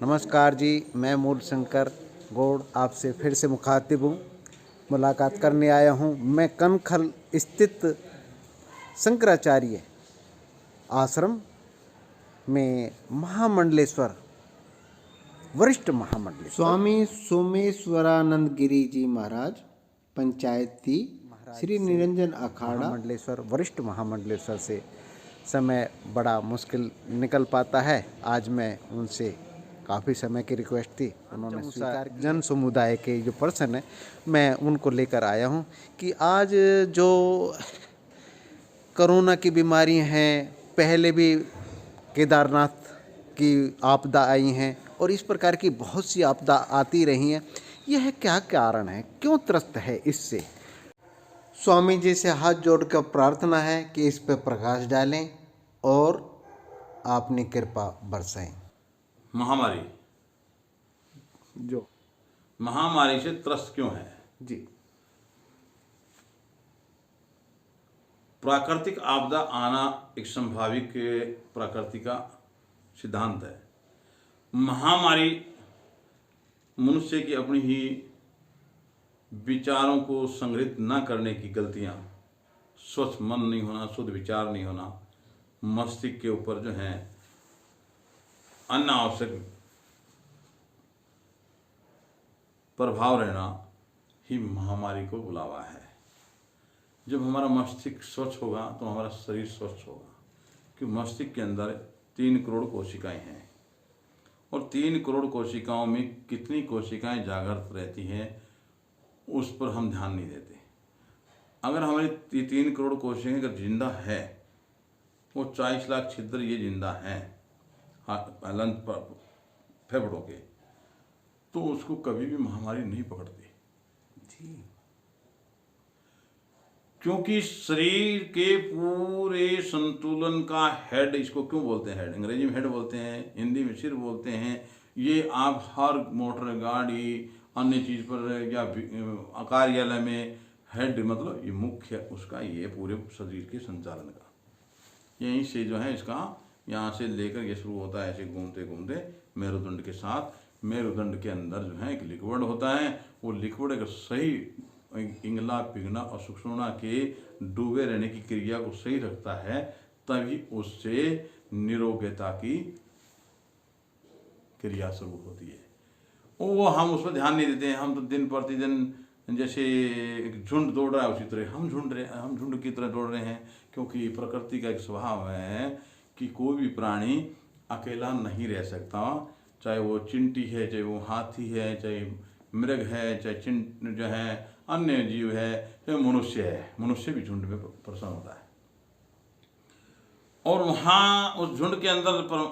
नमस्कार जी, मैं मूल शंकर गौड़ आपसे फिर से मुखातिब हूँ, मुलाकात करने आया हूँ। मैं कनखल स्थित शंकराचार्य आश्रम में महामंडलेश्वर वरिष्ठ महामंडलेश्वर स्वामी सोमेश्वरानंद गिरी जी महाराज पंचायती श्री निरंजन अखाड़ा महामंडलेश्वर वरिष्ठ महामंडलेश्वर से समय बड़ा मुश्किल निकल पाता है। आज मैं उनसे काफ़ी समय की रिक्वेस्ट थी, उन्होंने स्वीकार किया। जन समुदाय के जो पर्सन है, मैं उनको लेकर आया हूँ कि आज जो कोरोना की बीमारी हैं, पहले भी केदारनाथ की आपदा आई हैं और इस प्रकार की बहुत सी आपदा आती रही हैं। यह क्या कारण है, क्यों त्रस्त है इससे? स्वामी जी से हाथ जोड़कर प्रार्थना है कि इस पर प्रकाश डालें और अपनी कृपा बरसाएं। महामारी से त्रस्त क्यों है जी। प्राकृतिक आपदा आना एक संभाविक प्रकृति का सिद्धांत है। महामारी मनुष्य की अपनी ही विचारों को संग्रहित न करने की गलतियां, स्वच्छ मन नहीं होना, शुद्ध विचार नहीं होना, मस्तिष्क के ऊपर जो है अनावश्यक प्रभाव रहना ही महामारी को बुलावा है। जब हमारा मस्तिष्क स्वच्छ होगा तो हमारा शरीर स्वच्छ होगा, क्योंकि मस्तिष्क के अंदर 3 करोड़ कोशिकाएं हैं और 3 करोड़ कोशिकाओं में कितनी कोशिकाएं जागृत रहती हैं उस पर हम ध्यान नहीं देते। अगर हमारी 3 करोड़ कोशिकाएं अगर जिंदा है, वो 40 लाख छिद्र ये जिंदा हैं फेफड़ों के, तो उसको कभी भी महामारी नहीं पकड़ती जी। क्योंकि शरीर के पूरे संतुलन का हेड, इसको क्यों बोलते हैं हेड, अंग्रेजी में हेड बोलते हैं, हिंदी में सिर बोलते हैं। ये आप हर मोटर गाड़ी अन्य चीज़ पर या कार्यालय में हेड मतलब ये मुख्य उसका, ये पूरे शरीर के संचालन का यहीं से जो है इसका यहाँ से लेकर ये शुरू होता है, ऐसे घूमते घूमते मेरुदंड के साथ। मेरुदंड के अंदर जो है एक लिक्विड होता है, वो लिक्विड अगर सही इंगला पिघला और सुषुम्ना के डूबे रहने की क्रिया को सही रखता है, तभी उससे निरोगता की क्रिया शुरू होती है। वो हम उस पर ध्यान नहीं देते हैं। हम तो दिन प्रतिदिन जैसे एक झुंड दौड़ रहा है उसी तरह हम झुंड की तरह दौड़ रहे हैं, क्योंकि प्रकृति का एक स्वभाव है कि कोई भी प्राणी अकेला नहीं रह सकता। चाहे वो चिंटी है, चाहे वो हाथी है, चाहे मृग है, चाहे जो है अन्य जीव है, चाहे मनुष्य है, मनुष्य भी झुंड में प्रसन्न होता है। और वहाँ उस झुंड के अंदर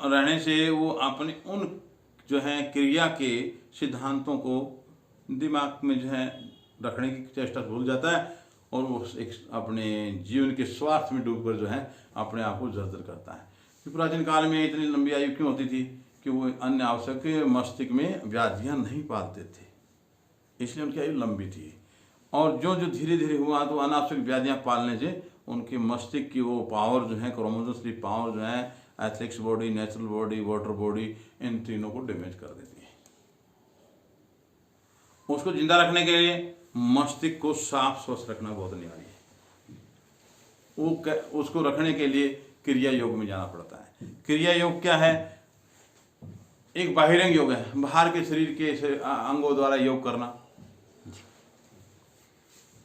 रहने से वो अपने उन जो है क्रिया के सिद्धांतों को दिमाग में जो है रखने की चेष्टा भूल जाता है और वो एक अपने जीवन के स्वार्थ में डूबकर जो है अपने आप को जर्जर करता है। कि प्राचीन काल में इतनी लंबी आयु क्यों होती थी कि वो अन्य आवश्यक मस्तिष्क में व्याधियां नहीं पालते थे, इसलिए उनकी आयु लंबी थी। और जो जो धीरे धीरे हुआ तो अनावश्यक व्याधियां पालने से उनके मस्तिष्क की वो पावर जो है, क्रोमोसोम स्लीप पावर जो है, athletics body, natural body, water body, इन तीनों को डैमेज कर देती है। उसको जिंदा रखने के लिए मस्तिष्क को साफ स्वच्छ रखना बहुत अनिवार्य है। वो उसको रखने के लिए क्रिया योग में जाना पड़ता है। क्रिया योग क्या है? एक बाहिरंग योग है, बाहर के शरीर के अंगों द्वारा योग करना।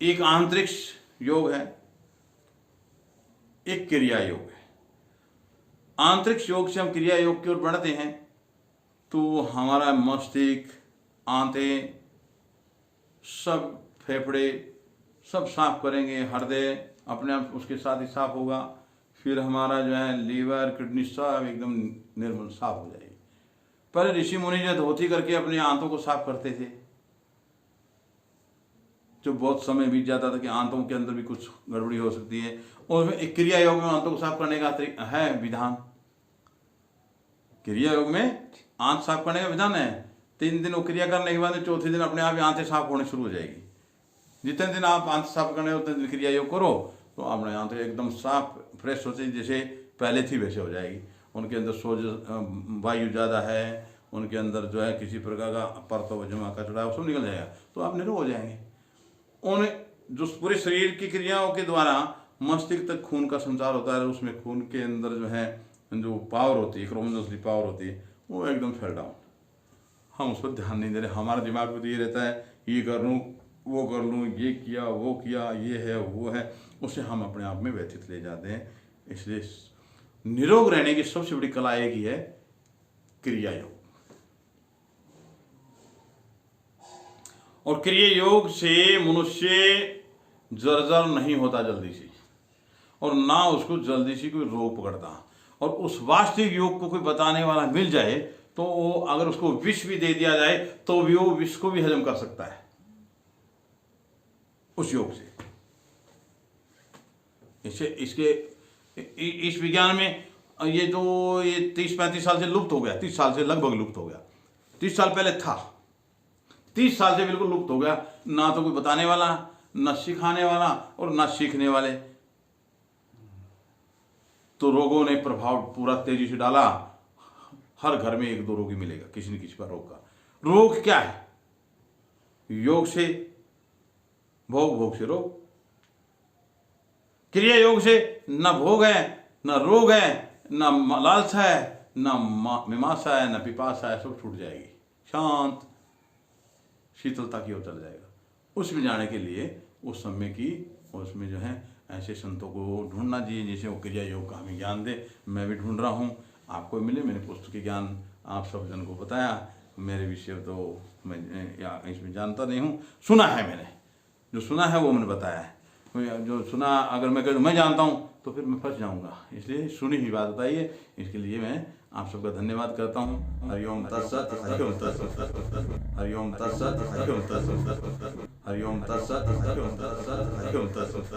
एक आंतरिक योग है, एक क्रिया योग है। आंतरिक योग से हम क्रिया योग की ओर बढ़ते हैं तो हमारा मस्तिष्क, आंतें, सब फेफड़े सब साफ करेंगे, हृदय अपने आप उसके साथ ही साफ होगा। फिर हमारा जो है लीवर, किडनी सब एकदम निर्मल साफ हो जाएगी। पहले ऋषि मुनि जो धोती करके अपने आंतों को साफ करते थे, जो बहुत समय बीत जाता था कि आंतों के अंदर भी कुछ गड़बड़ी हो सकती है, और एक क्रिया योग में आंतों को साफ करने का है विधान। क्रिया योग में आंत साफ करने का विधान है। 3 दिन वो क्रिया करने के बाद चौथे दिन अपने आप ही आंतें साफ होने शुरू हो जाएगी। जितने दिन आप आंत साफ करने उतने दिन क्रिया योग करो तो अपने आंतें एकदम साफ फ्रेश होती, जैसे पहले थी वैसे हो जाएगी। उनके अंदर सोज वायु ज़्यादा है उनके अंदर जो है किसी प्रकार का परत जमा कचरा वो सब निकल जाएगा, तो आप निरोग हो जाएंगे। उन जो पूरे शरीर की क्रियाओं के द्वारा मस्तिष्क तक खून का संचार होता है, उसमें खून के अंदर जो है जो पावर होती है, क्रोमोसोम्स की पावर होती है, वो एकदम फेल डाउन। हम उस पर ध्यान नहीं दे रहे, हमारे दिमाग में तो ये रहता है ये कर लूँ वो कर लूँ, ये किया वो किया, ये है वो है, उससे हम अपने आप में व्यथित ले जाते हैं। इसलिए निरोग रहने की सबसे बड़ी कला एक ही है, क्रिया योग। और क्रिया योग से मनुष्य जर्जर नहीं होता जल्दी से, और ना उसको जल्दी से कोई रोग पकड़ता। और उस वास्तविक योग को कोई बताने वाला मिल जाए तो वो अगर उसको विष भी दे दिया जाए तो भी वो विष को भी हजम कर सकता है उस योग से। इस विज्ञान में ये जो ये 30-35 साल से लुप्त हो गया, 30 साल से लगभग लुप्त हो गया। 30 साल पहले था, 30 साल से बिल्कुल लुप्त हो गया। ना तो कोई बताने वाला, ना सिखाने वाला, और ना सीखने वाले। तो रोगों ने प्रभाव पूरा तेजी से डाला। हर घर में 1-2 रोगी मिलेगा, किसी न किसी का रोग का। रोग क्या है? योग से भोग, भोग से रोग। क्रिया योग से न भोग है, न रोग है, न लालसा है, न मीमांसा है, न पिपासा है, सब छूट जाएगी। शांत शीतलता की ओर चल जाएगा। उसमें जाने के लिए उस समय की उसमें जो है ऐसे संतों को ढूंढना चाहिए जैसे वो क्रिया योग का हमें ज्ञान दे। मैं भी ढूंढ रहा हूँ, आपको मिले। मैंने पुस्तकीय ज्ञान आप सब जन को बताया। मेरे विषय तो मैं इसमें जानता नहीं हूँ, सुना है मैंने, जो सुना है वो मैंने बताया है। जो सुना अगर मैं कहूँ मैं जानता हूँ तो फिर मैं फंस जाऊँगा, इसलिए सुनी ही बात बताइए। इसके लिए मैं आप सबका धन्यवाद करता हूँ। हरिओम तत्सत, हरिओम तत्सत, हरिओम तत्सत, हरिओम तत्सत, हरिओम तत्सत, हरिओम तत्सत, हरिओम तत्सत।